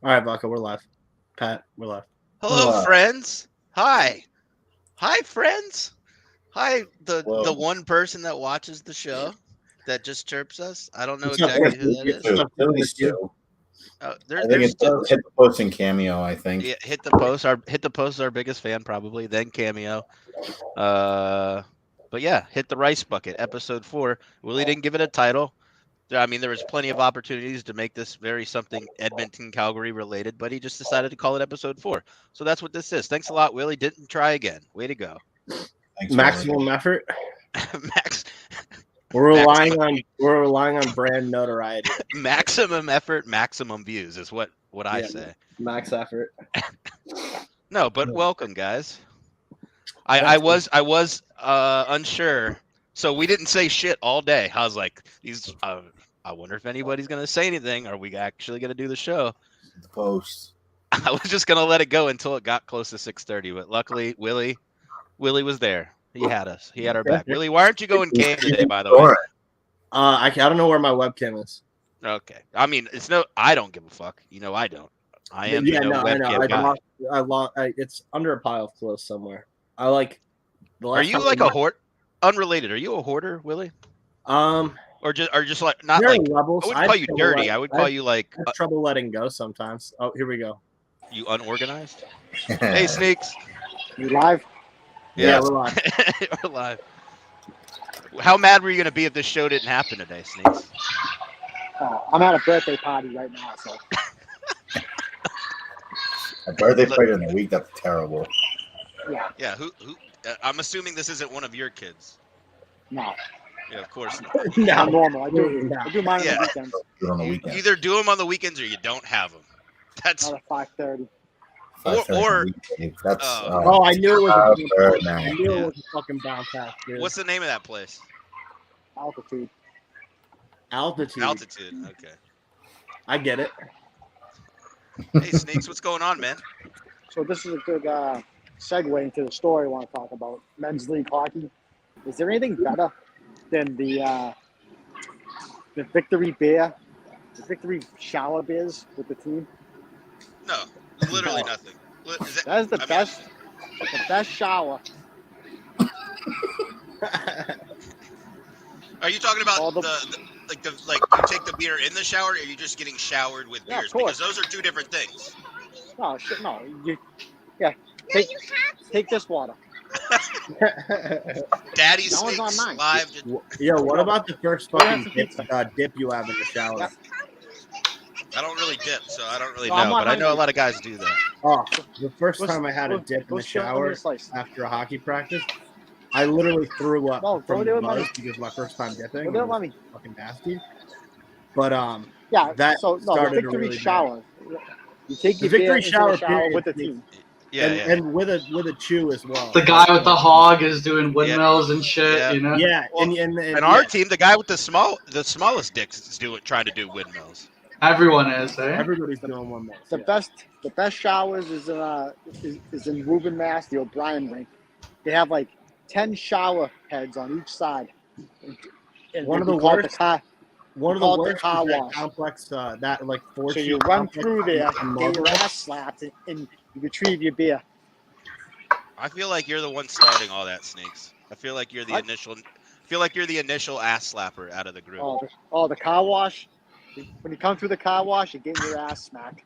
All right, Bucko, we're live. Pat, we're live. Hello, friends. Hi, friends. Hi, the one person that watches the show that just chirps us. I don't know What's up, exactly who that Ricky? is. What's up, At least Ricky? two. I think There's it's hit the post and cameo. I think. yeah, hit the post. Our biggest fan probably. Then cameo. But yeah, hit the rice bucket. Episode 4. Willie didn't give it a title. I mean, there was plenty of opportunities to make this very something Edmonton, Calgary related, but he just decided to call it episode 4. So that's what this is. Thanks a lot, Willie. Didn't try again. Way to go. Thanks, Maximum effort. Max. We're relying on brand notoriety. Maximum effort, maximum views is what I Yeah. say. Max effort. No, but welcome, guys. I was unsure, so we didn't say shit all day. I was like, I wonder if anybody's gonna say anything. Are we actually gonna do the show? The post. I was just gonna let it go until it got close to 6:30, but luckily Willie was there. He had us. He had our back. Willie, why aren't you going cam today? By the way, I don't know where my webcam is. okay. I mean, I don't give a fuck. You know, I don't. I am. Yeah, no no, I know. webcam guy. It's under a pile of clothes somewhere. I like. Are you like a hoarder? Unrelated. Are you a hoarder, Willie? Or just like not there are like. levels. I wouldn't call you dirty. I would call you like I have trouble letting go sometimes. Oh, here we go. you unorganized. Hey, Sneaks. You live? Yeah, we're live. We're live. How mad were you gonna be if this show didn't happen today, Sneaks? I'm at a birthday party right now, so. A birthday party in a week. That's terrible. Yeah, Yeah. Who? I'm assuming this isn't one of your kids. no. Yeah, of course not. I'm No, normal. I do mine on Yeah. the weekends. Do it on the You weekend. either do them on the weekends or you don't have them. That's Not at 5:30. 5:30 or- on the weekend. That's. Oh, I knew it was. I man. knew Yeah. it was a fucking bounce house, dude. what's the name of that place? Altitude. altitude? Altitude. Okay. I get it. Hey, Sneaks, what's going on, man? So this is a good segue into the story I want to talk about. Men's league hockey. Is there anything better than the Victory Beer, the Victory Shower Beers with the team? No, literally nothing. Is That is the I mean, best shower. Are you talking about All the- like you take the beer in the shower, or are you just getting showered with Yeah, of beers? course. Because those are two different things. No, shit, no. Take this water. Daddy That one's Sneaks on mine. live. Yo, what about the first fucking dip you have in the shower? Yeah. I don't really dip, so I don't really No, I'm know. not But I know a hungry. lot of guys do that. Oh, the first Go- time I had a go- dip in go the steal shower your slice. after a hockey practice, I literally threw up No, from go the there, buzz mommy. because my first time dipping. Well, then It was let me. fucking nasty. But Yeah. That so no, the started Victory really bad. shower. You take The your beer Victory into shower the shower period with the is- team. Yeah, yeah. and with a chew as well. The guy with the hog is doing windmills and shit, Yeah. you know? Yeah, Well, and And our team, the guy with the smallest dicks is trying to do windmills. Everyone is, eh? everybody's doing one more. The best showers is in Woburn, Mass. The O'Brien rink. They have like 10 shower heads on each side. And One of we the call it worst- car. One of call the it the worst car is that wash. complex, that like four. So you run through there, get your ass slapped, and you retrieve your beer. I feel like you're the one starting all that, Sneaks. I feel like you're the What? initial. I feel like you're the initial ass slapper out of the group. The car wash. When you come through the car wash, you're getting your ass smacked.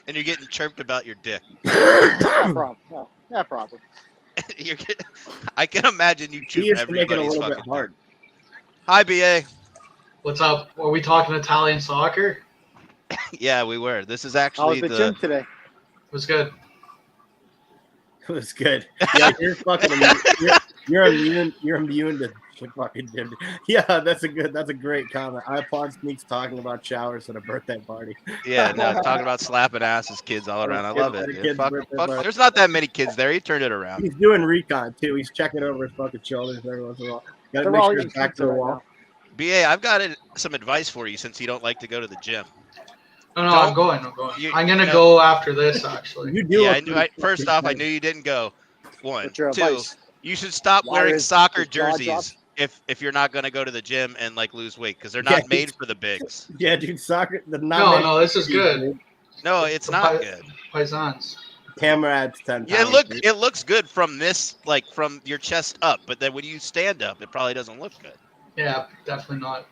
And you're getting chirped about your dick. No problem. No, no problem. I can imagine you He chirp used to make it a everybody's little fucking bit hard. Hi, BA. What's up? Are we talking Italian soccer? Yeah, we were. This is How was actually the gym today? It was good. It was good. Yeah, you're fucking immune. You're immune to fucking gym. Yeah, that's a great comment. I applaud Sneaks talking about showers at a birthday party. Yeah, no, talking about slapping asses, kids all around. I love it. Kids, Dude. Fuck, birthday fuck, party. there's not that many kids there. He turned it around. He's doing recon too. He's checking over his fucking shoulders every once in a while. Got to They're make all sure eating his back to pizza the right wall. now. BA, I've got some advice for you since you don't like to go to the gym. No, Don't- I'm going. you- I'm gonna no. go after this, actually. You do. Yeah, look I knew. pretty First fucking off, I tight. knew you didn't go. One, What's your two. advice? You should stop Why wearing is soccer his jaw jerseys. dropped? if you're not gonna go to the gym and like lose weight because they're not made for the bigs. Yeah, dude, soccer. The No, this is good. No, it's not good. Paisans. Camera adds 10 Yeah, pounds. it looks good from this, like from your chest up, but then when you stand up, it probably doesn't look good. Yeah, definitely not.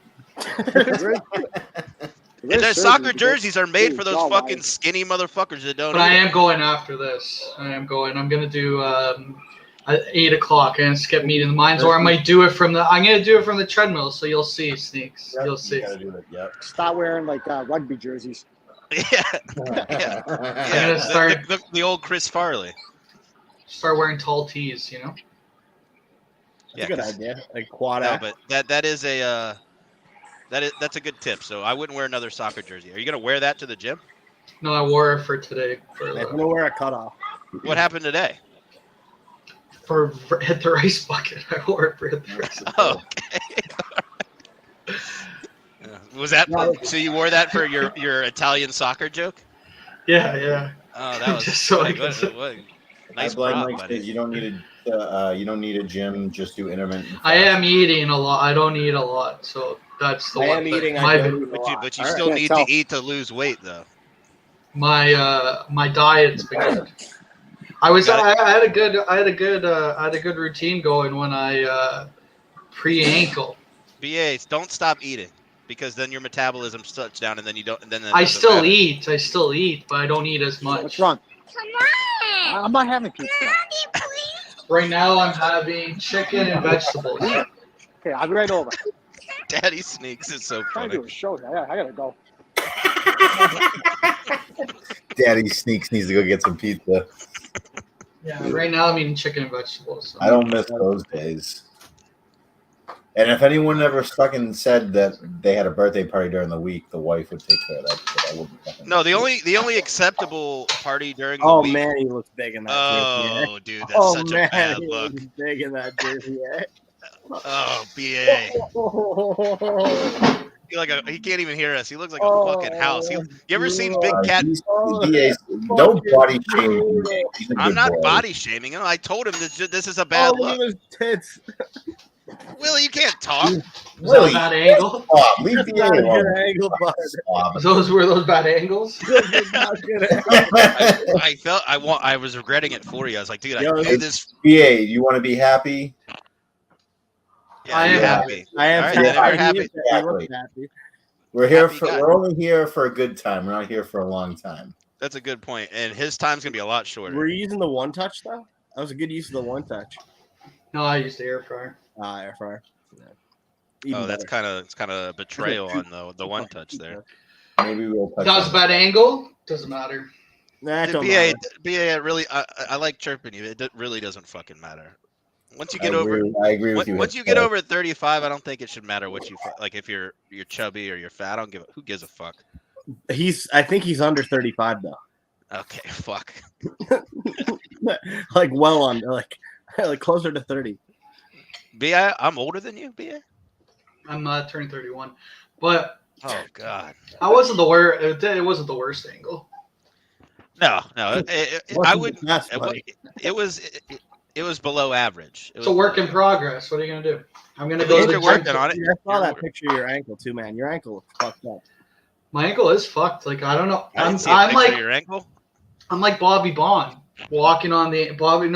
And their soccer jerseys are made for those fucking skinny motherfuckers that don't. But I am going after this. I'm gonna do at 8 o'clock and skip meeting mines, or I might do it from the. I'm gonna do it from the treadmill, so you'll see, Sneaks. Yep, You'll see. You gotta do it. Yep. Start wearing like rugby jerseys. Yeah, yeah, gonna start- the old Chris Farley. Start wearing tall tees, you know. That's a good 'cause- idea. Like quad No, act. but that is a that's a good tip. So I wouldn't wear another soccer jersey. Are you gonna wear that to the gym? No, I wore it for today. I'm gonna wear a cutoff. What happened today? For hit the rice bucket. I wore it for hit the rice bucket. Oh, okay. Was that so? You wore that for your Italian soccer joke? Yeah. Oh, that was Just so I like, could- what, I nice blame prop, Mike buddy. says you don't need a gym. Just do intermittent. I am eating a lot. I don't eat a lot, so that's the I one am thing. eating. I My don't eat a But lot. you All right. still can't need tell. to eat to lose weight, though. my diet's been good. I had a good routine going when I pre-ankle. BAs, don't stop eating because then your metabolism shuts down, and then you don't. And then it I doesn't still matter. eat. I still eat, but I don't eat as much. What's wrong? I'm not having pizza. Right now, I'm having chicken and vegetables. Okay, I'll be right over. Daddy Sneaks is so I'm trying to funny. do a show. I gotta go. Daddy Sneaks needs to go get some pizza. Yeah, right now I'm eating chicken and vegetables. So. I don't miss those days. And if anyone ever fucking said that they had a birthday party during the week, the wife would take care of that. But I wouldn't fucking No, the only acceptable party during the Oh week. man, he looks big in that jersey. Oh, dude, that's Oh such man, a bad he look. looks big in that jersey. Oh, BA. He can't even hear us. He looks like a fucking house. You ever seen Big Cat? Don't body shame. He's a I'm good not boy. body shaming him. I told him this is a bad Oh, look look. at his tits. Willie, you can't talk. Was Really? that a bad angle? Oh, leave That's the not a alone. good angle, bud. Slob. Those were those bad angles. That's not good angle. I was regretting it for you. I was like, dude, Yo, I knew this. BA, do you want to be happy? Yeah, I I'm am happy. I am All right, happy. then we're happy. He looks happy. We're here Happy for. guy. We're only here for a good time. We're not here for a long time. That's a good point. And his time's gonna be a lot shorter. Were you using the one touch though? That was a good use of the one touch. No, I used the air fryer. Air fryer. Yeah. Oh, Even that's better. kind of betrayal on the one touch there. Maybe we'll. touch That was a on- bad angle. Doesn't matter. Nah, it don't BA, matter. really, I like chirping you. It really doesn't fucking matter. Once you I get over, agree- I agree with you. once you get over 35, I don't think it should matter what you like. If you're chubby or you're fat, I don't give. Who gives a fuck? I think he's under 35 though. Okay, fuck. Like well under, like closer to 30. BA, I'm older than you, BA. I'm turning 31, but Oh God. I wasn't the worst. It wasn't the worst angle. No. I Wasn't would. the best, buddy. It was below average. It's a work in progress. What are you gonna do? I'm gonna go You're to the working gym. on it. I saw that picture of your ankle too, man. Your ankle looks fucked up. My ankle is fucked. Like I don't know. I didn't see a I'm picture of like your ankle. I'm like Bobby Bond walking on the Bobby. You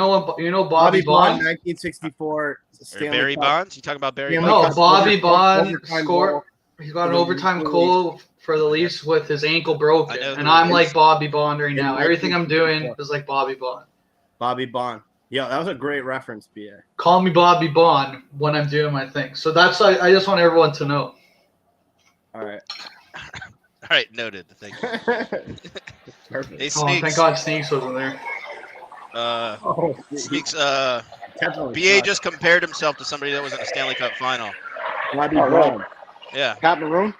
know Bobby Bond. 1964. Or Stanley Barry Cup. Bonds? You talking about Barry Stanley Bonds? No, Cup Bobby Bond overtime scored. goal. He got an For the overtime Leafs. goal for the Leafs with his ankle broken, I know who and it I'm is. like Bobby Bond right now. In Everything I'm doing 1964. is like Bobby Bond. Bobby Bond. Yeah, that was a great reference, BA. Call me Bobby Bond when I'm doing my thing. So that's I just want everyone to know. All right. All right, noted. Thank you. Perfect. Hey, Oh, thank Sneaks. God Sneaks wasn't there. Oh, Sneaks. definitely BA sucks. just compared himself to somebody that was in the Stanley Cup final. Bobby Oh, Bond. Yeah. Pat Maroon?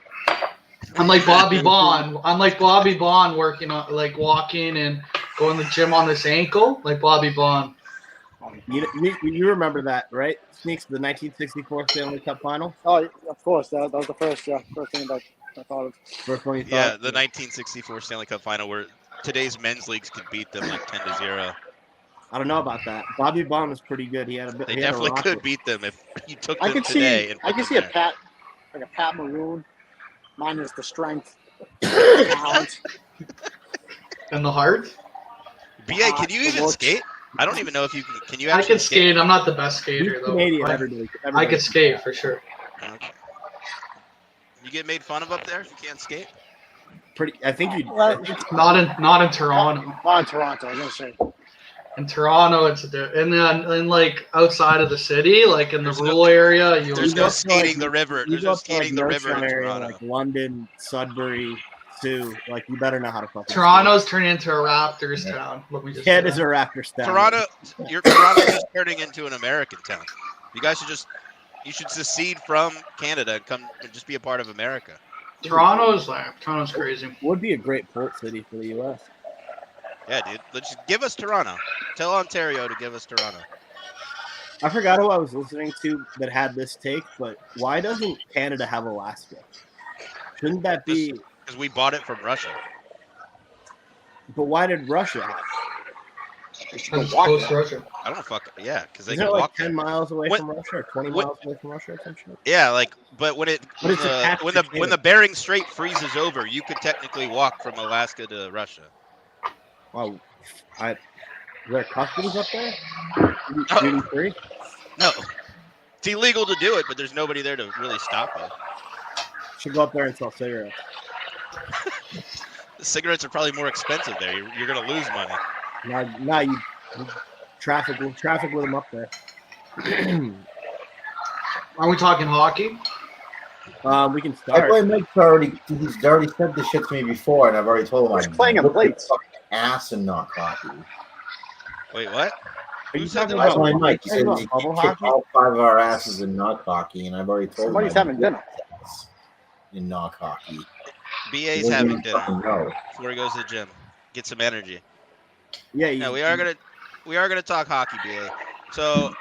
I'm like Bobby Bond. I'm like Bobby Bond working on like walking and going to the gym on this ankle, like Bobby Bond. You remember that, right? Sneaks, the 1964 Stanley Cup final? Oh, of course. That was the first thing that I thought of. First one you Yeah, thought? the 1964 Stanley Cup final where today's men's leagues could beat them like 10-0. I don't know about that. Bobby Bond was pretty good. He had a bit. They he had a definitely rock could with- beat them if you took I them could today. see. And I put could them see a there. Pat, like a Pat Maroon, minus the strength, talent. And the heart. BA, can you the even looks. skate? I don't even know if you can. Can you I actually can skate. I'm not the best He's skater though. Canadian. I Everybody could skate for sure. Okay. You get made fun of up there if you can't skate? Pretty. I think you. Well, Not in Toronto. Not in Toronto. I was gonna say. In Toronto, it's and then in like outside of the city, like in the There's no- rural area, you There's go no up to, like, skating the river. You There's go no up to, like, skating the river in Yorkshire area, Toronto. like London, Sudbury, Sioux. Like you better know how to fucking. Toronto's turning into a Raptors town. Let me just skate. Yeah, say it is a that. Raptor style. Toronto is turning into an American town. You guys should secede from Canada and come and just be a part of America. Toronto's crazy. Would be a great port city for the U.S. Yeah, dude. Let's just give us Toronto. Tell Ontario to give us Toronto. I forgot who I was listening to that had this take, but why doesn't Canada have Alaska? Shouldn't that be? Because we bought it from Russia. But why did Russia have it? Because it's close to Russia. I don't fuck. Yeah, because they Isn't can it like walk 10 there. miles away What- from Russia or 20 what- miles away from Russia or some shit? Yeah, like, but when But it's attached when to the Canada. Bering Strait freezes over, you could technically walk from Alaska to Russia. Wow. Is there customs up there? Oh. Duty free? No, it's illegal to do it, but there's nobody there to really stop you. Should go up there and sell cigarettes. The cigarettes are probably more expensive there. You're gonna lose money. Now you traffic with them up there. Are we talking hockey? We can I start. blame Mike's he's already said this shit to me before, and I've already told him Who's I'm playing on whip your plates? fucking ass and not hockey. Wait, what? Are you Who said talking that? That's about, why Mike. He talking said about he bubble kicked hockey? all 5 of our asses in knock hockey, and I've already told Somebody's him having dinner. in knock hockey. BA's He having doesn't dinner fucking know. before he goes to the gym. Get some energy. Yeah, Yeah, we are gonna talk hockey, BA. So,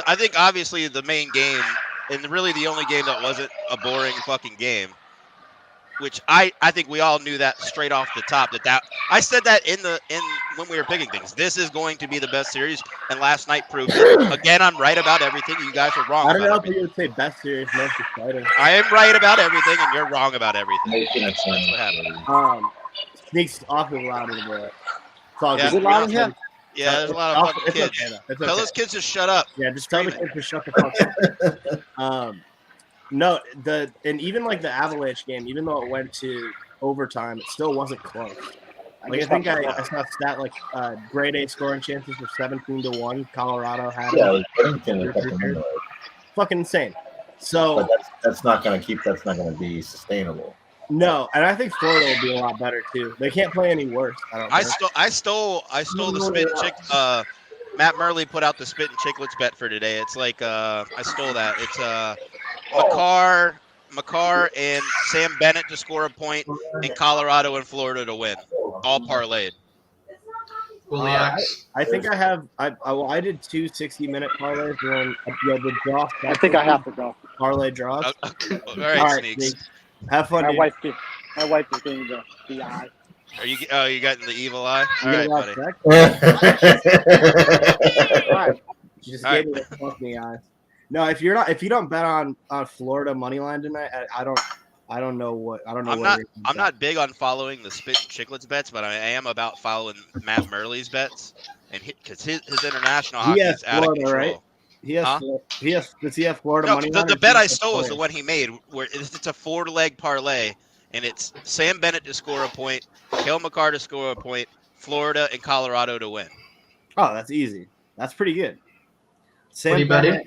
I think obviously the main game, and really the only game that wasn't a boring fucking game, which I think we all knew that straight off the top. That I said that in when we were picking things. This is going to be the best series, and last night proved it. Again, I'm right about everything. You guys are wrong. I don't know about if you would say best series, most exciting. I am right about everything, and you're wrong about everything. Making it That's what happened. Sneaks awfully loud in there. It's all Yeah. good. Is it loud in here? Yeah, there's a lot of fucking It's kids. okay, though. It's Tell okay. those kids to shut up. Yeah, just tell the Screaming. kids to shut the fuck up. No, and even like the Avalanche game, even though it went to overtime, it still wasn't close. Like I think I saw a stat like grade A scoring chances were 17-1. Colorado had Yeah, it. like Bennington and fucking Miller. Fucking insane. So But that's not going to be sustainable. no, and I think Florida will be a lot better too. They can't play any worse. I stole the spit and chick. Matt Murley put out the spit and chicklets bet for today. It's like I stole that. It's Makar and Sam Bennett to score a point, and Colorado and Florida to win. All parlayed. Willie X. I think I have. I did 2 60-minute parlays and then the draw. I think I have to go. parlay draws. All right, Sneaks. Have fun, My dude. wife is being the eye. Are you? Oh, you got the evil eye. You All right, gonna have buddy. sex? All right. You just All gave me the fuck me eyes. No, if you don't bet on Florida money line tonight, I don't know what I'm what not. you're I'm not big on following the spit and chicklets bets, but I am about following Matt Murley's bets, and because his international hockey has is out of Florida, control. right? Huh? Does he have Florida No, money line? the bet I stole is the one he made, where it's a 4-leg parlay, and it's Sam Bennett to score a point, Cale Makar to score a point, Florida and Colorado to win. Oh, that's easy. That's pretty good. Sam What are you betting? Bennett,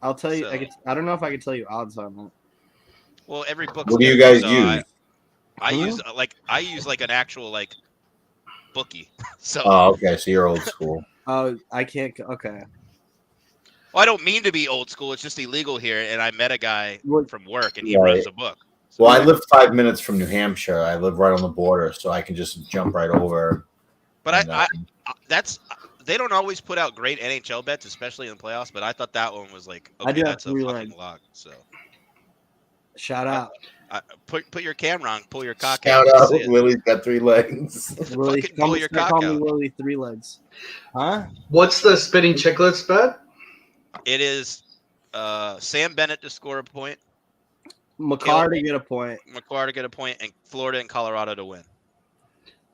I'll tell you. So- I don't know if I can tell you odds on that. Well, every book. What do you guys use? I Huh? use like an actual like bookie. So Oh, okay. So you're old school. Oh, I can't. Okay. well, I don't mean to be old school. It's just illegal here, and I met a guy What- from work, and he Right. runs a book. So Well, I live 5 minutes from New Hampshire. I live right on the border, so I can just jump right over. but and, that's they don't always put out great NHL bets, especially in the playoffs. But I thought that one was like, I okay, do have that's a three fucking legs. lock. So Shout out. Put your camera on, pull your cock Shout out. out, See it. Willie's got 3 legs. Willie, Fucking pull your cock call me out. Willie Three Legs. Huh? What's the spitting chicklets bet? It is Sam Bennett to score a point, McCarr to get a point. McCarr to get a point, and Florida and Colorado to win.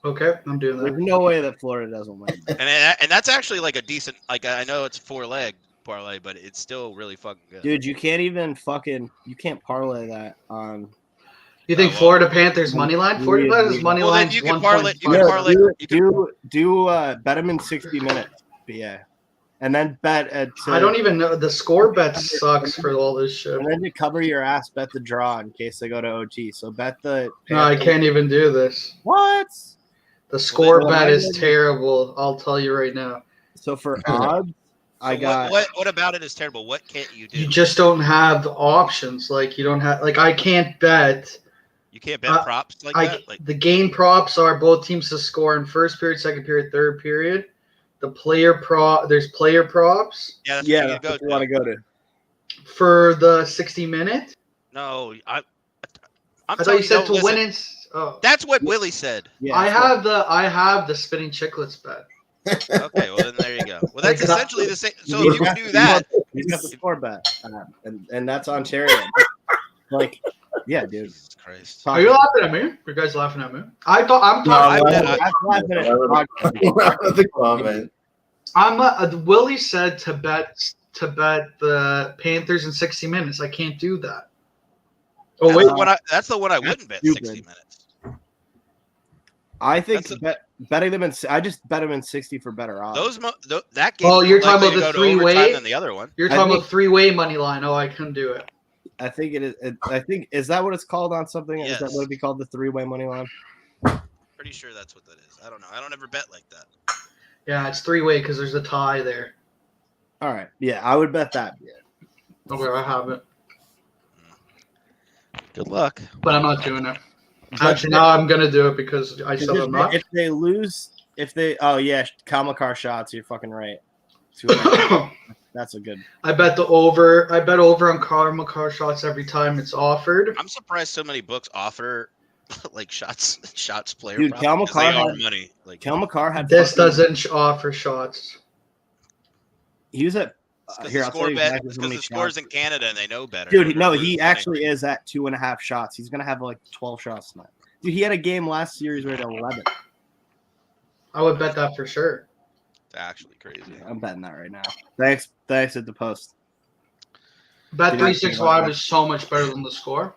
Okay, I'm doing There's that. no way that Florida doesn't win. And that's actually like a decent. Like I know it's 4-leg parlay, but it's still really fucking good. Dude, you can't even you can't parlay that on. You think well. Florida Panthers money line? Florida Yeah, Panthers yeah. money Well, then line. you can parlay- you can parlay- bet them in 60 minutes. Yeah, and then bet at. I don't even know. The score bet sucks for all this shit. And then to cover your ass, bet the draw in case they go to OT. So bet the. No, I can't even do this. What? The score Well, bet then- is terrible. I'll tell you right now. So for odds, I So got. what about it is terrible? What can't you do? You just don't have options. Like you don't have. Like I can't bet. You can't bet props like that. Like The game props are both teams to score in first period, second period, third period. The there's player props yeah, that's Yeah, what that's you what you go want to go to. for the 60-minute. No, I'm I thought telling you said don't to listen. win in. Oh. That's what Willie said. Yeah, I so- have the spinning chicklets bet. Okay, well then there you go. Well, that's Like, essentially the same. So You if you got- can do that, He's got the score bet, and that's Ontario. Like, yeah, dude. Jesus Christ. Are you laughing at me? You guys laughing at me? I'm talking. I No, bet I'm laughing at the comment. Willie said to bet the Panthers in 60 minutes. I can't do that. Oh That's wait, the one that's the one I wouldn't bet stupid. 60 minutes. I think That's betting them in. I just bet them in 60 for better odds. That game. Oh, you're is talking likely about to the go to overtime three-way? than the other one. you're I talking think- about three-way money line. Oh, I couldn't do it. I think it is. I think is that what it's called on something? Is that Yes. what it'd be called? The three-way money line. Pretty sure that's what that is. I don't know. I don't ever bet like that. Yeah, it's three-way because there's a tie there. All right. Yeah, I would bet that. Yeah. Okay, I have it, Good luck. but I'm not doing it. Actually, now I'm gonna do it because I said I'm not. If they lose, oh yeah, Kyle McCarr shots. You're fucking right. 2.5. That's a good. I bet over on Kyle McCarr shots every time it's offered. I'm surprised so many books offer like shots player. Dude, props Cal because they McCarr are had- money. Like Kyle McCarr had. This fucking- doesn't offer shots. He was at. because Here, the I'll tell score you bet exactly how because many the scores shots. in Canada and they know better. Dude, no, They're he winning. actually is at 2.5 shots. He's gonna have like 12 shots tonight. Dude, he had a game last series where he had 11. I would bet that for sure. It's actually crazy. I'm betting that right now. Thanks at the post. Bet Dude, 365 is so much better than the score.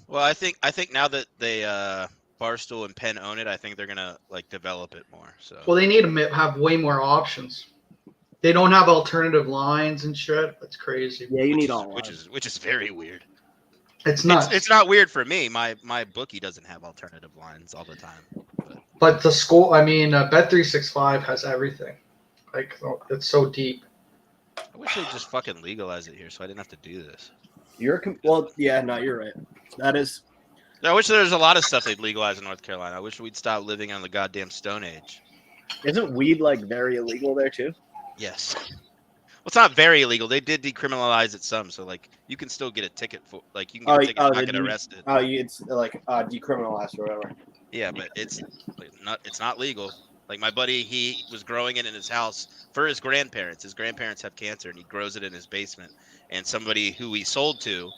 Well, I think now that they Barstool and Penn own it, I think they're gonna like develop it more. So Well, they need to have way more options. They don't have alternative lines and shit. That's crazy. Yeah, you need all. which is very weird. It's nuts. It's not weird for me. My bookie doesn't have alternative lines all the time. But the score, I mean, Bet 365 has everything. Like, it's so deep. I wish they'd just fucking legalize it here, so I didn't have to do this. Well, yeah, no, you're right. That is. I wish there was a lot of stuff they'd legalize in North Carolina. I wish we'd stop living on the goddamn Stone Age. Isn't weed like very illegal there too? Yes. Well, it's not very illegal. They did decriminalize it some, so like you can still get a ticket for like you can get a ticket and not get arrested. Oh, it's like decriminalized or whatever. Yeah, but it's not legal. Like my buddy, he was growing it in his house for his grandparents. His grandparents have cancer, and he grows it in his basement. And somebody who he sold to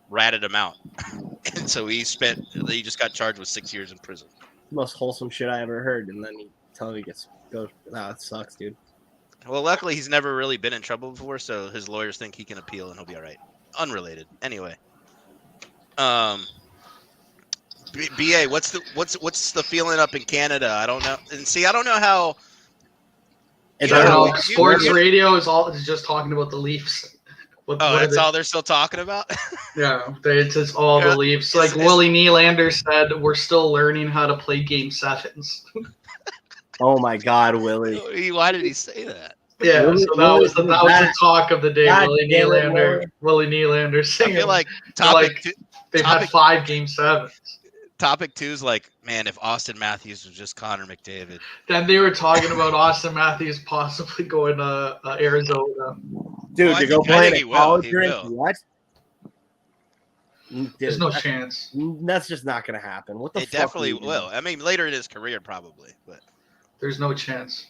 ratted him out, and so he just got charged with 6 years in prison. Most wholesome shit I ever heard, and then he tell me he gets go. Nah, it sucks, dude. Well, luckily he's never really been in trouble before, so his lawyers think he can appeal and he'll be all right. Unrelated, anyway. BA, what's the feeling up in Canada? I don't know, and see, I don't know how. It's I don't know. like- Sports radio is just talking about the Leafs. What That's are all they're still talking about. Yeah, it's just all the Leafs. Like Willie Nylander said, we're still learning how to play Game 7s. Oh my God, Willie. Why did he say that? Yeah, Willie- so that was the Willie- talk of the day. God Willie damn it, Nylander. Willie Nylander I singing. feel like They've had 5 Game 7s. topic 2 is like, man, if Austin Matthews was just Connor McDavid. Then they were talking about Austin Matthews possibly going to Arizona. Dude, Well, I to go think- I play think in he a will, college he drink, will. what? There's no chance. That's just not gonna happen. What the It fuck? definitely are you will. doing? I mean, later in his career, probably. But There's no chance.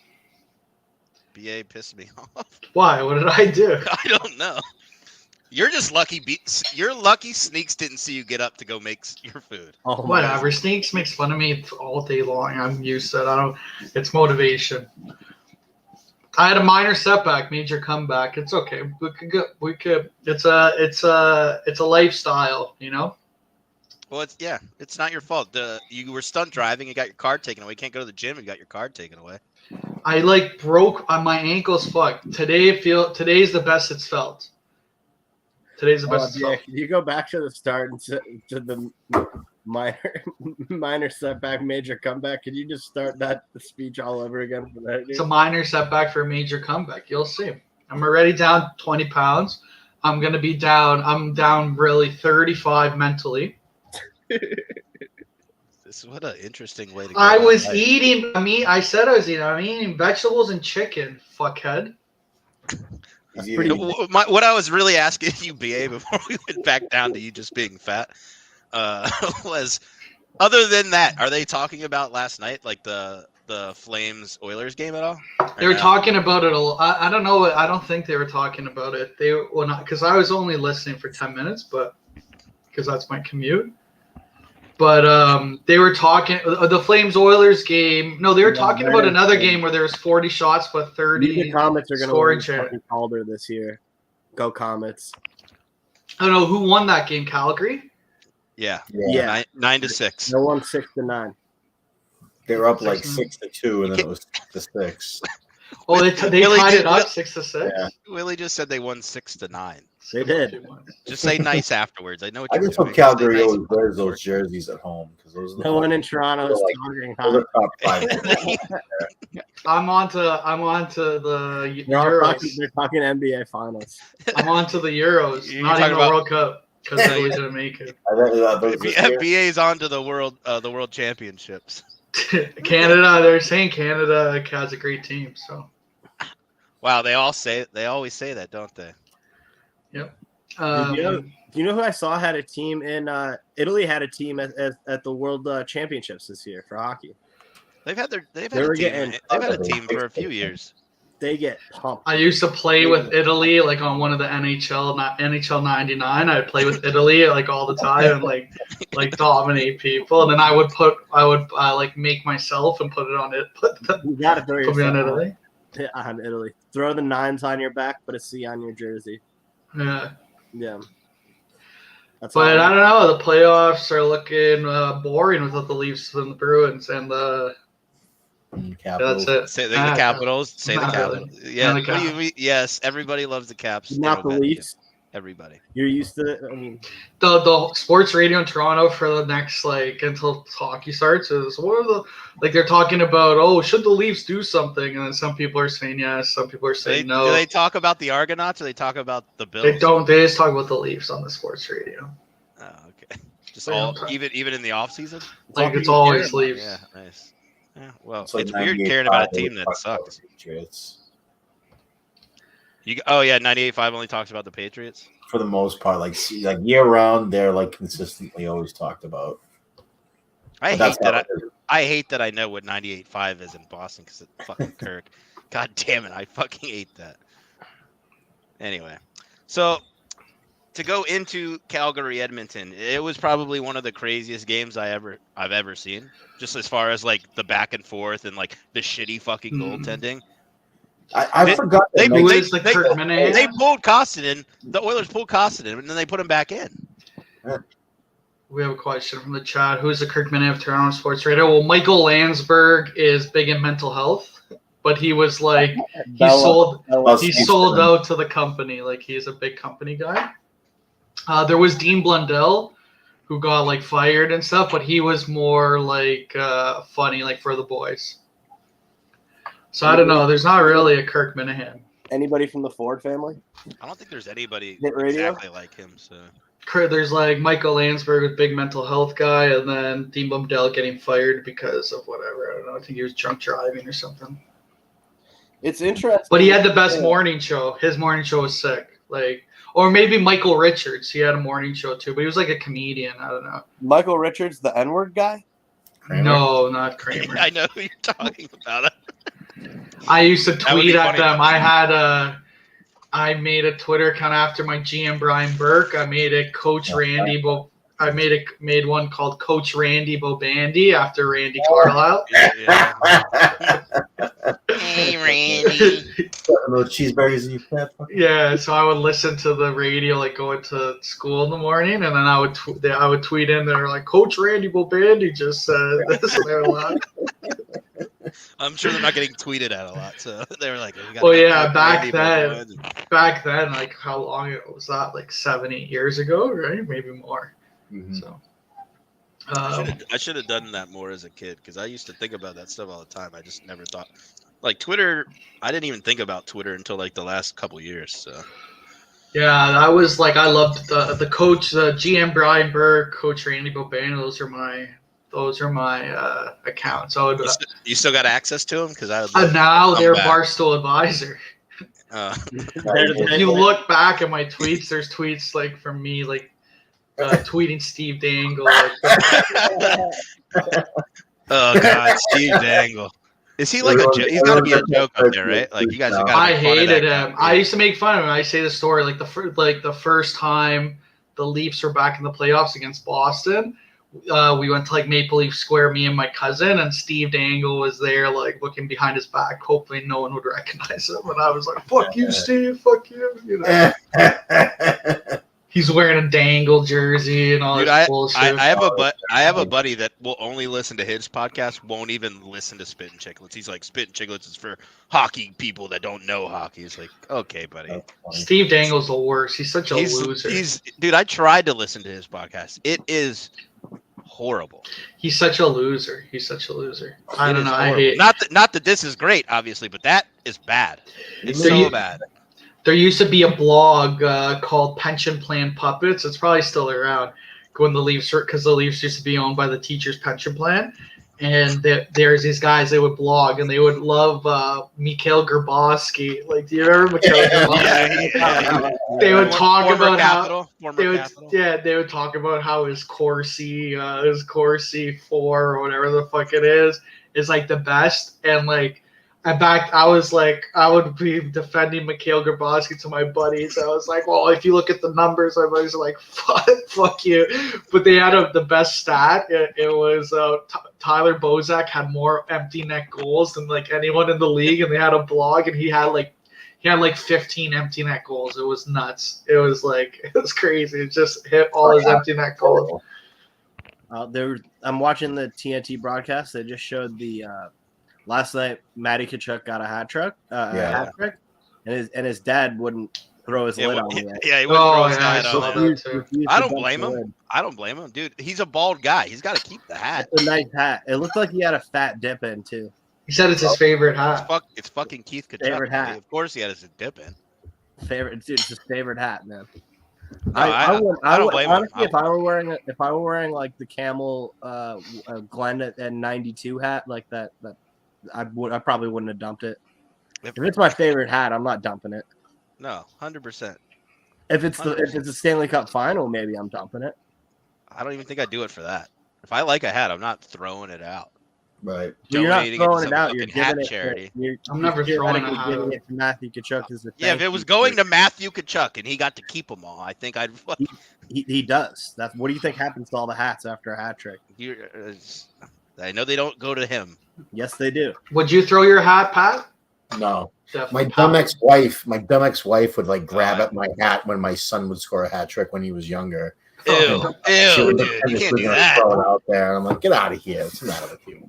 BA pissed me off. Why? What did I do? I don't know. You're just lucky. You're lucky. Sneaks didn't see you get up to go make your food. Oh my Whatever. Sneaks makes fun of me all day long. I'm used to it. I don't. It's motivation. I had a minor setback, major comeback. It's okay. We could. It's a lifestyle, you know. Well, it's not your fault. You were stunt driving. You got your card taken away. You can't go to the gym. You got your card taken away. I broke on my ankles. Fuck. Today's the best it's felt. Today's the best it's yeah, felt. you go back to the start and to the minor setback, major comeback. Can you just start that speech all over again for that? It's a minor setback for a major comeback. You'll see. I'm already down 20 pounds. I'm gonna be down. I'm down really 35 mentally. This is what an interesting way to go. I about was life. eating meat. I said I was eating. I'm eating vegetables and chicken. Fuckhead. He's pretty- eating- What I was really asking you, BA, before we went back down to you just being fat, was other than that, are they talking about last night, like the Flames Oilers game at all? They were talking about it a lot. I don't know. I don't think they were talking about it. They were not, because I was only listening for 10 minutes, but because that's my commute. But they were talking the Flames Oilers game. No, they were talking about another game where there was 40 shots but 30. The Comets are going to scoring win chance. fucking Calder this year. Go Comets. I don't know who won that game. Calgary. Yeah, Yeah. 9-6. No one 6-9. They were up like 6-9. 6-2, and then it was 6-6. Oh, they Willie tied did- it up 6-6. Yeah. Willie just said they won 6-9. They did. Just say nice afterwards. I know what I you're just doing. hope Calgary Say nice. always wears those jerseys at home because those are the No one in fucking- Toronto is like- talking those high. are top 5. I'm on to the They're Euros. talking NBA Finals. I'm on to the Euros. You're Not talking even the about- World Cup because Italy didn't make it. I read about those this year. BA's on to the world championships. Canada. They're saying Canada has a great team. So. Wow, they always say that, don't they? Do you know who I saw had a team in Italy? Had a team at the World Championships this year for hockey. They've had a team for a few years. They get pumped. I used to play with Italy, like on one of the NHL 99. I'd play with Italy like all the time and like dominate people. And then I would like make myself and put it on it. You gotta throw Put me on yourself Italy. on Italy. Throw the 9s on your back, put a C on your jersey. Yeah, Yeah. That's but all. I don't know. The playoffs are looking boring without the Leafs and the Bruins and the. Capitals. That's it. Say the Capitals. Say the Not Capitals. really. Yeah. Not the What do you mean? Yes, everybody loves the Caps. Not the They don't bet Leafs. Everybody. You're used to it. I mean, The sports radio in Toronto for the next until hockey starts is what are the they're talking about, should the Leafs do something, and then some people are saying yes, some people are saying no. Do they talk about the Argonauts or they talk about the Bills? They don't. They just talk about the Leafs on the sports radio. Oh, okay. Just They all don't talk- even in the off season. It's always Leafs. Yeah, nice. Yeah, well, It's like it's weird 98.5 caring about a they team that talk about sucks. the Patriots. 98.5 only talks about the Patriots. For the most part, like year round, they're like consistently always talked about. I But hate that's that. how it is. I hate that I know what 98.5 is in Boston because it's fucking Kirk. God damn it, I fucking hate that. Anyway, so to go into Calgary Edmonton, it was probably one of the craziest games I've ever seen. Just as far as like the back and forth and like the shitty fucking goaltending. I forgot They- that Who they- is the Kurt Minahan? They pulled Koskinen. The Oilers pulled Koskinen, and then they put him back in. We have a question from the chat. Who's the Kirk Minahan of Toronto Sports Radio? Well, Michael Landsberg is big in mental health, but he was like he sold out to the company. Like he's a big company guy. There was Dean Blundell, who got like fired and stuff, but he was more like funny, like for the boys. So I don't know. There's not really a Kirk Minahan. anybody from the Ford family? I don't think there's anybody Hit radio? exactly like him. So There's like Michael Landsberg with big mental health guy, and then Dean Blundell getting fired because of whatever. I don't know. I think he was drunk driving or something. It's interesting. But he had the best morning show. His morning show was sick. Or maybe Michael Richards. He had a morning show too, but he was like a comedian. I don't know. Michael Richards, the N-word guy. Kramer? No, not Kramer. I know who you're talking about. I used to That would tweet be at funny. them. I made a Twitter account after my GM Brian Burke. I made a Coach Randy I made one called Coach Randy Bobandy after Randy Carlisle. Yeah. Hey, Randy. Those cheeseburgers in your fat fucking. Yeah, so I would listen to the radio like going to school in the morning, and then I would tweet in there like Coach Randy Bobandy just said this, and they were laughing. I'm sure they're not getting tweeted at a lot, so they were like, we gotta Well, get yeah, Randy Bobandy. back then, like how long was that? Like 7-8 years ago, right? Maybe more. Mhm. So, I should have done that more as a kid because I used to think about that stuff all the time. I just never thought, like Twitter. I didn't even think about Twitter until like the last couple years. So yeah, I was like, I loved the coach, the GM Brian Burke, Coach Randy Bobandy. Those are my accounts. I would, you still got access to them because I would. and now come they're back. Barstool Advisor. If you look back at my tweets, there's tweets like from me, like tweeting Steve Dangle. Like, Oh God, Steve Dangle. Is he like a joke? He's got to be a joke up there, right? Like you guys have got. I hated him. I used to make fun of him. I say the story like the first time the Leafs were back in the playoffs against Boston. We went to like Maple Leaf Square, me and my cousin, and Steve Dangle was there, like looking behind his back, hoping no one would recognize him. And I was like, "Fuck you, Steve! Fuck you!" You know. He's wearing a Dangle jersey and all Dude, this bullshit. I have a buddy that will only listen to his podcast, won't even listen to Spit and Chicklets. He's like, Spit and Chicklets is for hockey people that don't know hockey. It's like, okay, buddy. Steve Dangle's the worst. He's such a loser. Dude, I tried to listen to his podcast. It is horrible. He's such a loser. I don't know. I hate. Not that this is great, obviously, but that is bad. It's so bad. There used to be a blog called Pension Plan Puppets. It's probably still around. When the Leafs, because the Leafs used to be owned by the teachers' pension plan, and there's these guys. They would blog and they would love Mikhail Grabowski. Like, do you remember Mikhail Grabowski? Yeah. They would talk about they would talk about how his Corsi 4 or whatever the fuck it is like the best, and like. I was like, I would be defending Mikhail Grabowski to my buddies. I was like, well, if you look at the numbers, my buddies are like, fuck you. But they had the best stat. It was Tyler Bozak had more empty net goals than like anyone in the league, and they had a blog, and he had like 15 empty net goals. It was nuts. It was crazy. It just hit all his empty net goals. I'm watching the TNT broadcast. They just showed the. Last night, Matty Tkachuk got a hat trick, and his dad wouldn't throw his lid on it. Yeah, he wouldn't throw his hat on. I don't blame him. Dude. He's a bald guy. He's got to keep the hat. It's a nice hat. It looked like he had a fat dip in too. He said it's his favorite hat. It's fucking Keith Tkachuk. Favorite hat. Of course, he had his dip in. Favorite, dude. It's his favorite hat, man. No, I don't blame honestly, him. If I were wearing like the Camel Glenn at 92 hat like that. I probably wouldn't have dumped it. If it's my favorite hat, I'm not dumping it. No, 100%. If it's a Stanley Cup final, maybe I'm dumping it. I don't even think I'd do it for that. If I like a hat, I'm not throwing it out. Right. You're not throwing it out. You're giving it charity. I'm never throwing a hat. Giving it to Matthew Tkachuk as a Yeah, if it was going to Matthew Tkachuk and he got to keep them all, I think I'd. He does. What do you think happens to all the hats after a hat trick? I know they don't go to him. Yes, they do. Would you throw your hat, Pat? No. Definitely. My dumb ex-wife would like grab at my hat when my son would score a hat trick when he was younger. Ew, dude, you can't do that. Throw it out there, and I'm like, get out of here. What's the matter with you?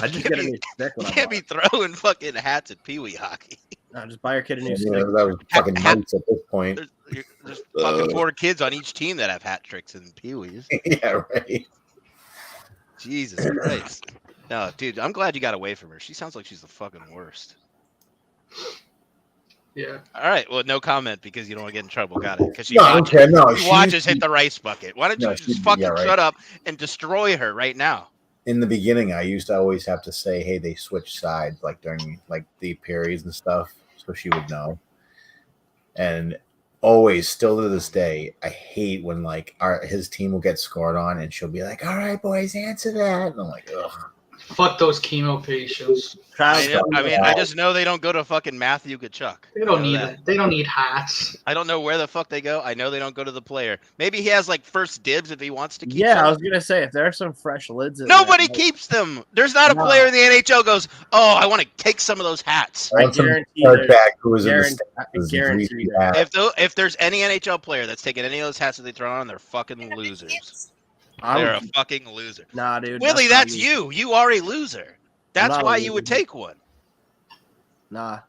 I just get a new stick. You can't be throwing fucking hats at Pee Wee hockey. No, just buy your kid a new stick. That was fucking nuts at this point. There's fucking 4 kids on each team that have hat tricks in Pee Wees. Yeah, right. Jesus Christ. No, dude, I'm glad you got away from her. She sounds like she's the fucking worst. Yeah. All right. Well, no comment because you don't want to get in trouble. Got it? Because she watches hit the rice bucket. Why don't you just fucking shut up and destroy her right now? In the beginning, I used to always have to say, "Hey, they switched sides," like during like the periods and stuff, so she would know. And always, still to this day, I hate when like his team will get scored on, and she'll be like, "All right, boys, answer that." And I'm like, ugh. Fuck those chemo patients. I just know they don't go to fucking Matthew Kachuk. They don't need it. They don't need hats. I don't know where the fuck they go. I know they don't go to the player. Maybe he has like first dibs if he wants to keep Yeah, some. I was gonna say if there are some fresh lids. In Nobody there, keeps them. There's not a No. player in the NHL goes, "Oh, I want to take some of those hats." I Want some guarantee third there's- back who was in the I States, guarantee greasy that. hat. If there's any NHL player that's taking any of those hats that they throw on, they're fucking losers. They're a I'm, fucking loser. nah, dude. Willie, not that's me. you. You are a loser. That's not a why you would loser. take one. Nah,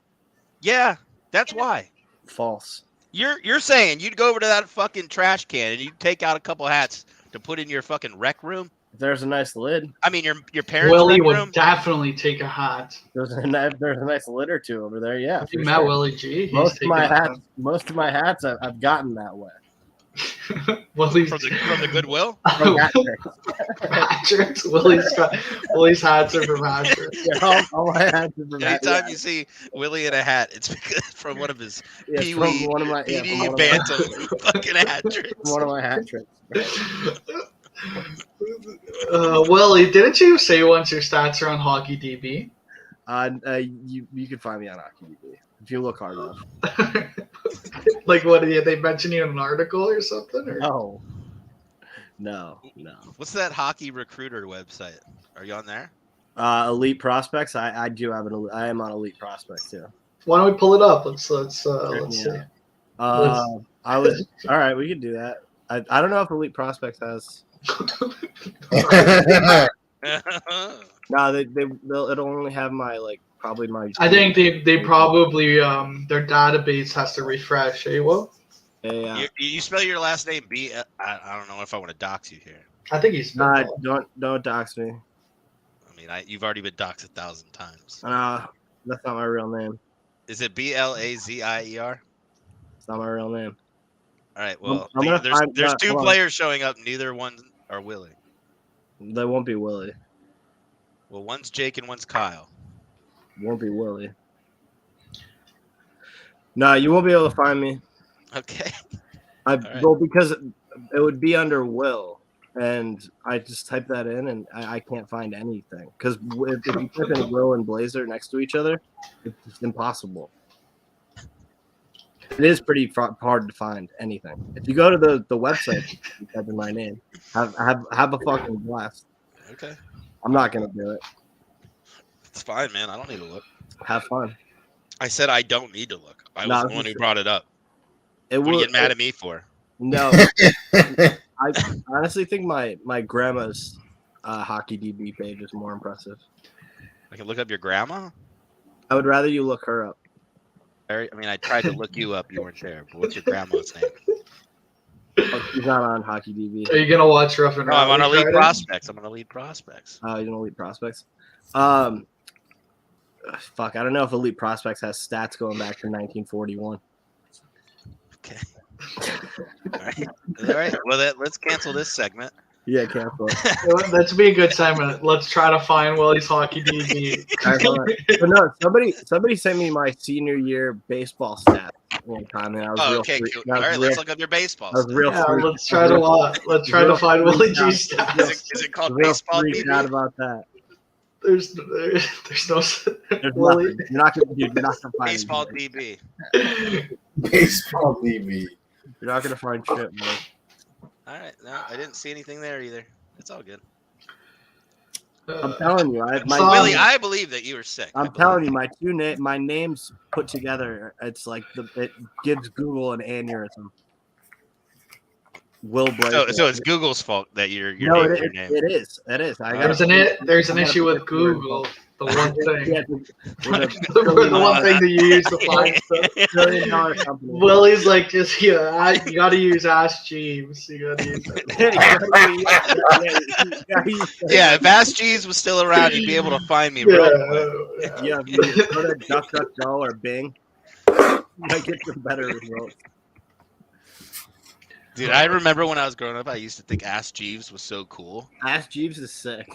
Yeah, that's why. false. You're saying you'd go over to that fucking trash can and you'd take out a couple hats to put in your fucking rec room? If there's a nice lid, I mean, your parents' Willie rec would room? definitely take a hat. there's a nice lid or two over there. Yeah, If you for met sure. Willie G, he's Most of taking my a hats, I've gotten that way. Willie's From the Goodwill? From hat tricks. Patrick's. Willie's hats are from Patrick. Yeah, all my hats are from hat Anytime tricks. you see Willie in a hat, it's because from one of his Yeah, Pee from Wee, one of my PD, from Bantam fucking hat tricks. one of my hat tricks. Willie, didn't you say once your stats are on Hockey DB? You can find me on HockeyDB if you look hard enough. Like, what did they mention you in an article or something? Or? No. What's that hockey recruiter website? Are you on there? Elite Prospects. I do have I am on Elite Prospects too. Why don't we pull it up? Let's see. Yeah. I was all right. We could do that. I don't know if Elite Prospects has. No, it'll only have my probably my. I think they probably their database has to refresh. Eh, Will? Yeah. You spell your last name B. I don't know if I want to dox you here. I think he's. Nah, don't dox me. I mean, you've already been doxed 1,000 times. That's not my real name. Is it BLAZIER? It's not my real name. All right. Well, I'm gonna find there's that. two Hold on. players showing up. Neither one are Willie. That won't be Willie. Well, one's Jake and one's Kyle. Won't be Willie. No, you won't be able to find me. Okay. Well, because it would be under Will, and I just type that in, and I can't find anything. Because if you type in Will and Blazer next to each other, it's just impossible. It is pretty hard to find anything. If you go to the website, you type in my name. Have a fucking blast. Okay. I'm not gonna do it. It's fine, man. I don't need to look. Have fun. I said I don't need to look. I was the one who brought it up. It What are will you getting mad at me for? No, I honestly think my grandma's Hockey DB page is more impressive. I can look up your grandma? I would rather you look her up. I mean, I tried to look you up. You weren't there. But what's your grandma's name? Oh, she's not on Hockey DB. Are you gonna watch Rough and No, I'm on Rowdy Elite Friday? Prospects. I'm on Elite Prospects. Oh, you don't Elite Prospects. Fuck, I don't know if Elite Prospects has stats going back to 1941. Okay. All right. All right. Well, let's cancel this segment. Yeah, cancel it. That's be a good segment. Let's try to find Willie's Hockey DB. But no, somebody sent me my senior year baseball stats one time, and I was Oh, real. okay. freaked- Cool. I All was right. real- Let's look up your baseball. I was stats. real. Yeah, freaked- let's try to find Willie G Is stats. it called real baseball freaked out DB? about that. There's no There's Willie. nothing. You're not gonna find Baseball anything. DB. Baseball DB. You're not gonna find shit, man. All right. No, I didn't see anything there either. It's all good. I'm telling you, Willie, I believe that you were sick. I'm telling you, my names put together, it's like it gives Google an aneurysm. Will Blazer. So it's Google's fault that your No, name is your name. it is. It is. There's an issue with Google. The one thing. The one thing that you use to find stuff. $1 billion company. Willie's like, you gotta use Ask Jeeves. You gotta use that. Yeah, if Ask Jeeves was still around, you'd be able to find me real quick. Yeah, if you go to DuckDuckGo or Bing, you might get some better results. Dude, I remember when I was growing up, I used to think Ask Jeeves was so cool. Ask Jeeves is sick.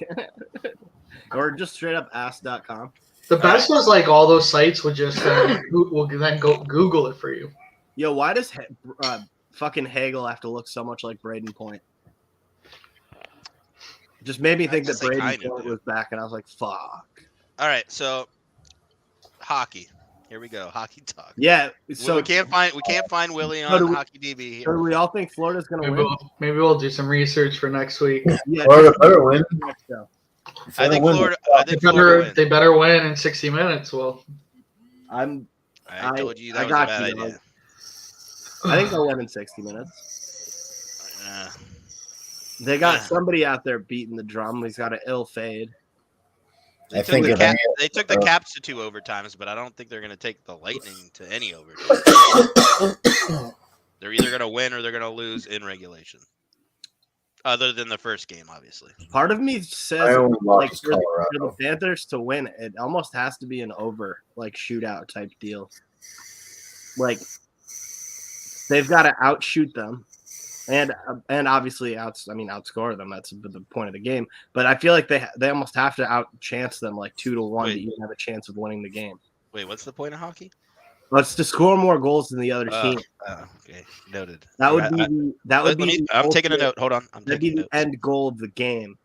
Or just straight up ask.com. The best was like all those sites would just will then go Google it for you. Yo, why does fucking Hagel have to look so much like Braden Point? It just made me think that guess they Braden kinda Point do. was back, and I was like, fuck. All right, so hockey. Here we go. Hockey talk. Yeah, Well, so we can't find Willie So on do we- Hockey DB so here. do we all think Florida's going to Maybe win? we'll do some research for next week. Yeah, Florida better win. I think win. Florida. I think They Florida wins. better win in 60 minutes. Well, I told you I that was a got bad you, idea. I think they'll win in 60 minutes. They got somebody out there beating the drum. He's got an ill fade. I think if They took the Caps to 2 overtimes, but I don't think they're going to take the Lightning to any overtime. They're either going to win or they're going to lose in regulation. Other than the first game, obviously. Part of me I says, only like, lost for the Colorado. Panthers to win, it almost has to be an over, like, shootout type deal. Like, they've got to outshoot them, and obviously outscore them. That's the point of the game. But I feel like they almost have to outchance them like 2-1 to even have a chance of winning the game. Wait, what's the point of hockey? Let's to score more goals than the other team. Okay, noted. That would Yeah, be I'm taking a note. Hold on. That'd be the end goal of the game.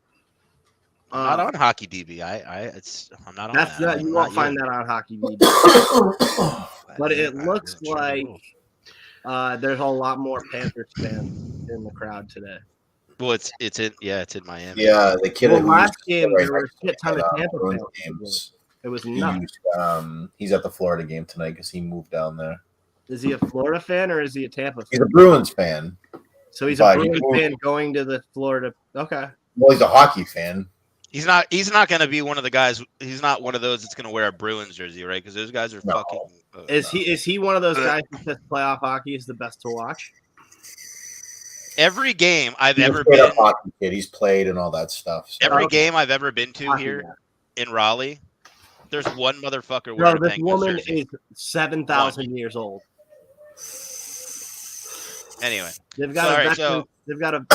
I'm not on Hockey DB. I'm not on that. That's you won't find that on Hockey DB. But it looks like there's a lot more Panthers fans in the crowd today. Well, it's in Miami. Yeah, the kid. Well, who last used to game play there were a shit ton of at, Tampa Bruins fans. games. It was He nuts. he's at the Florida game tonight because he moved down there. Is he a Florida fan or is he a Tampa He's fan? a Bruins fan. So he's a but Bruins he- fan going to the Florida. Okay. Well, he's a hockey fan. He's not going to be one of the guys. He's not one of those that's going to wear a Bruins jersey, right? Because those guys are No. fucking. Is he one of those guys who says playoff hockey is the best to watch? Every game I've He's ever a straight-up been, hockey kid. He's played and all that stuff. So. every Okay. game I've ever been to Hockey here guy. in Raleigh, there's one motherfucker Bro, wearing a this Penguins woman jersey. is 7,000 years old. Anyway, They've got Sorry, a veteran. so- They've got a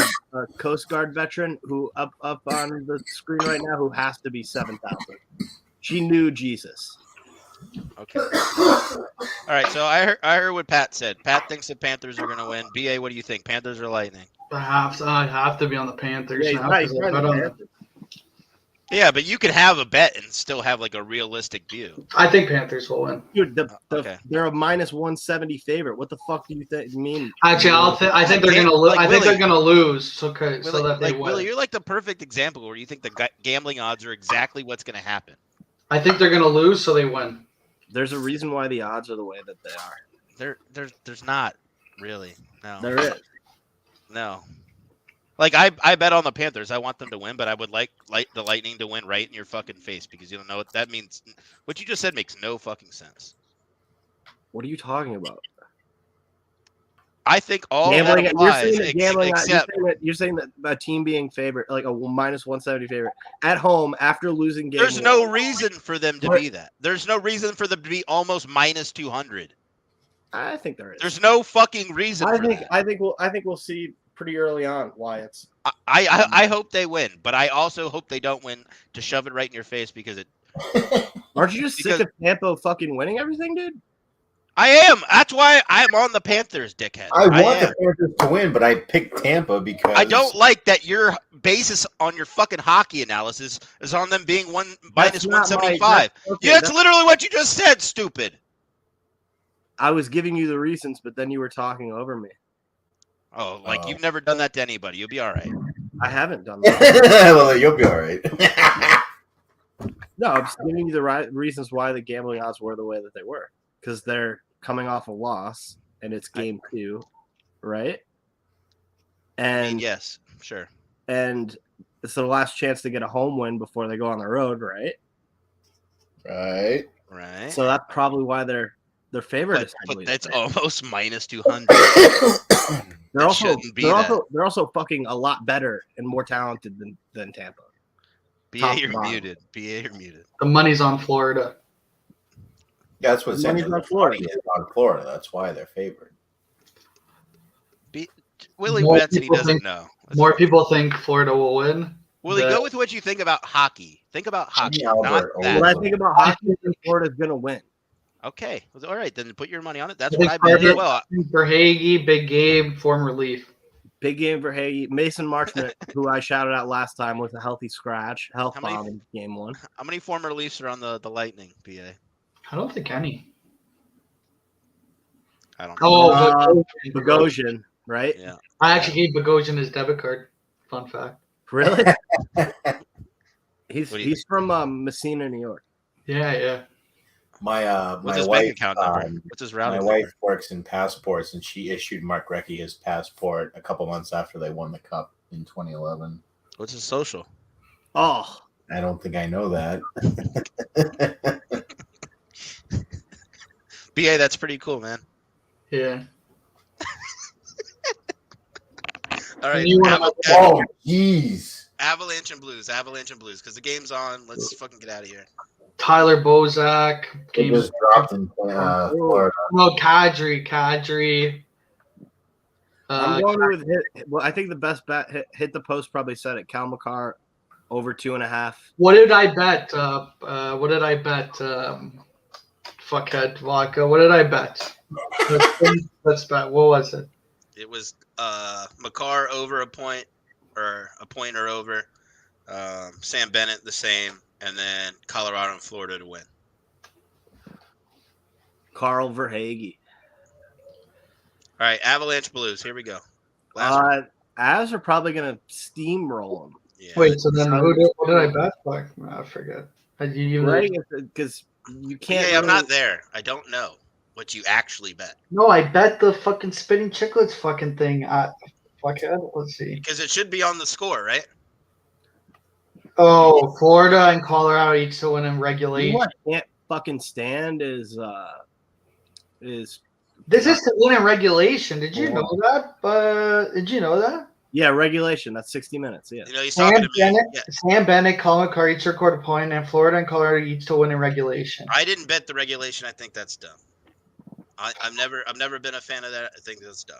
Coast Guard veteran who up on the screen right now who has to be 7,000. She knew Jesus. okay. All right, so I heard what Pat said. Pat thinks the Panthers are going to win. BA, what do you think? Panthers or Lightning? I have to be on the Panthers Yeah, he's now. right, 'cause he's I right bet on on- the Panthers. Yeah, but you can have a bet and still have like a realistic view. I think Panthers will win. Dude, Okay. they're a minus 170 favorite. What the fuck do you mean? Actually, I think they're gonna lose. Like I think Willie. they're gonna lose. So that they Willie, win. you're like the perfect example where you think the gambling odds are exactly what's going to happen. I think they're gonna lose, so they win. There's a reason why the odds are the way that they are. There's not really. No. There is. No. Like I bet on the Panthers. I want them to win, but I would like the Lightning to win right in your fucking face because you don't know what that means. What you just said makes no fucking sense. What are you talking about? I think all Gambling. that You're applies saying that gambling. except You're saying that a team being favorite, like a minus 170 favorite at home after losing game. there's one. no reason for them to What? be that. There's no reason for them to be almost minus 200. I think there is. There's no fucking reason for that. I think we'll see pretty early on why it's. I hope they win, but I also hope they don't win to shove it right in your face because it. Aren't you just sick Because- of Tampa fucking winning everything, dude? I am. That's why I'm on the Panthers, dickhead. I want am. the Panthers to win, but I picked Tampa because I don't like that your basis on your fucking hockey analysis is on them being minus That's not 175. okay, Yeah, that's literally what you just said, stupid. I was giving you the reasons, but then you were talking over me. Oh, like Oh. you've never done that to anybody. You'll be all right. I haven't done that. well, you'll be all right. No, I'm just giving you the right reasons why the gambling odds were the way that they were. Because they're coming off a loss and it's game 2, right? I And mean, yes, sure. and it's the last chance to get a home win before they go on the road, right? Right. Right. So that's probably why their favorite is but heavily that's favored. almost minus 200. They're it also shouldn't be they're also fucking a lot better and more talented than Tampa. BA, Top you're to bottom. muted. BA, you're muted. The money's on Florida. Yeah, that's what's Money's on Florida. on Florida. That's why they're favored. Willie More bets and he people doesn't think- know. More people think Florida will win. Willie, the- go with what you think about hockey. Think about hockey, Albert, not that. When I think about hockey, then Florida's gonna win. Okay. All right, then put your money on it. That's I what think I bet as Frederick well. Verhaeghe, Big Gabe, form relief. Big game for Hagee. Mason Marchment, who I shouted out last time, was a healthy scratch. Health How many- bomb in game 1. How many former Leafs are on the Lightning, BA? I don't think any. I don't know. Oh, Bogosian, right? Yeah. I actually gave Bogosian his debit card. Fun fact. Really? What do you he's from Messina, New York. Yeah. My What's my his wife, bank account number? What's his my routing wife number? works in passports, and she issued Mark Recchi his passport a couple months after they won the cup in 2011. What's his social? Oh, I don't think I know that. BA, that's pretty cool, man. Yeah. All right. You wanna- Oh, jeez. Avalanche and Blues, because the game's on. Let's fucking get out of here. Tyler Bozak. It Game. just dropped in Florida. No, Kadri. I'm going with hit. Well, I think the best bet hit the post probably said it. Cal McCarr over 2.5. What did I bet? Fuckhead vodka. What did I bet? Let's bet. What was it? It was McCarr over a point or over. Sam Bennett the same, and then Colorado and Florida to win. Carl Verhaeghe. All right, Avalanche Blues. Here we go. Last one. Avs are probably gonna steamroll them. Yeah. Wait, so then what did I bet? Fuck, I forget. Right? Because you can't. Yeah, I'm not there. I don't know what you actually bet No, I bet the fucking spinning chicklets fucking thing. Fuckhead. Let's see. because it should be on the score, right? Oh, Florida and Colorado each to win in You regulation. know what I can't fucking stand is This is to win in regulation. Did you know that? Did you know that? yeah, regulation. That's 60 minutes. Yeah. You know, he's talking to me. Yeah. Sam Bennett, Colin McCarr each record a point, and Florida and Colorado each to win in regulation. I didn't bet the regulation. I think that's dumb. I've never been a fan of that. I think that's dumb.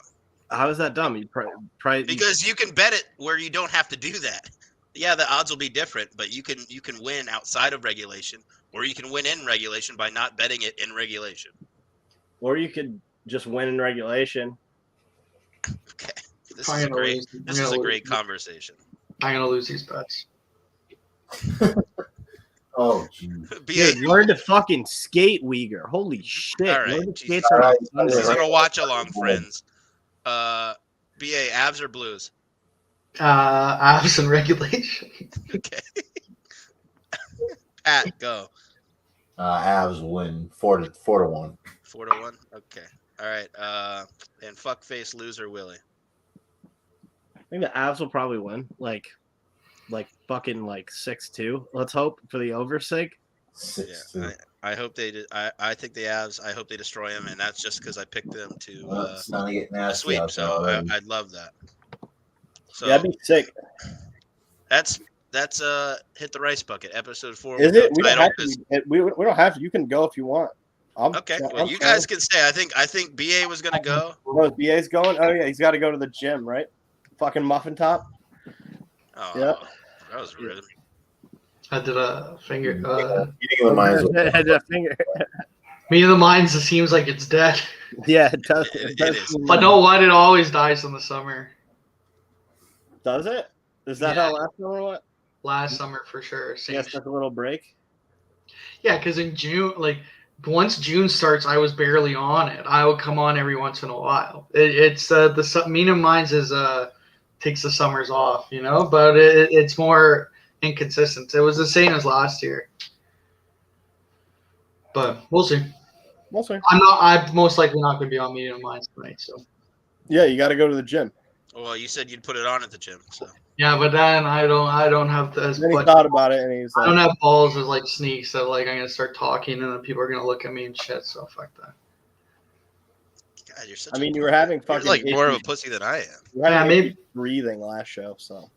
How is that dumb? You probably Because you can bet it where you don't have to do that. Yeah, the odds will be different, but you can win outside of regulation, or you can win in regulation by not betting it in regulation. or you could just win in regulation. Okay, this I'm is a gonna great lose. this is a great conversation. I'm gonna lose these bets. Oh, jeez. BA, Dude, learn to fucking skate, Uyghur. Holy shit! All right, Learn to Jesus. skate on All Sunday. this is a watch along, friends. BA, Avs or Blues? Avs and regulation. Okay. Pat, go. Avs win 4-1. 4-1. Okay. All right. And fuckface loser Willie. I think the Avs will probably win, like fucking 6-2. Let's hope for the over sake. 6-2. I hope they did. I think the Avs. I hope they destroy them, and that's just because I picked them to It's starting to get nasty sweep. out there So already. I'd love that. So Yeah, that'd be sick. that's hit the rice bucket episode 4. Is it? We don't Title have is- to. We don't have to. You can go if you want. Okay. Well, you guys can stay. I think BA was gonna go. Oh, BA's going. Oh yeah, he's got to go to the gym, right? Fucking muffin top. Oh, Yeah. that was rude. I did a finger. Meeting of the minds. Had that finger. Me and the Mines, it seems like it's dead. Yeah, it does. It does is. seem But like- no, what? It always dies in the summer. Does it? Is that Yeah. how last summer went? Last summer for sure. Same Yes, took a little break. Yeah, because in June, once June starts, I was barely on it. I would come on every once in a while. It's the Mean of Minds is takes the summers off, but it's more inconsistent. It was the same as last year, but we'll see. We'll see. I'm most likely not going to be on Mean of Minds tonight. So Yeah, you got to go to the gym. Well, you said you'd put it on at the gym, so yeah, but then I don't have as Then he much. thought about it and he's I like, don't have balls as sneaks that I'm gonna start talking and then people are gonna look at me and shit. So fuck that. God, you're such. I mean, you were having you're fucking more of a issues- pussy than I am. you were having Yeah, maybe- issues breathing last show. So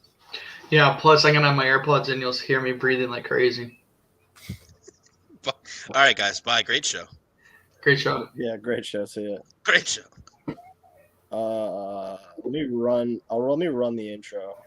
Yeah. Plus, I'm gonna have my AirPods in. You'll hear me breathing like crazy. All right, guys. Bye. Great show. Great show. yeah, great show. See ya. Great show. Let me run. Let me run the intro.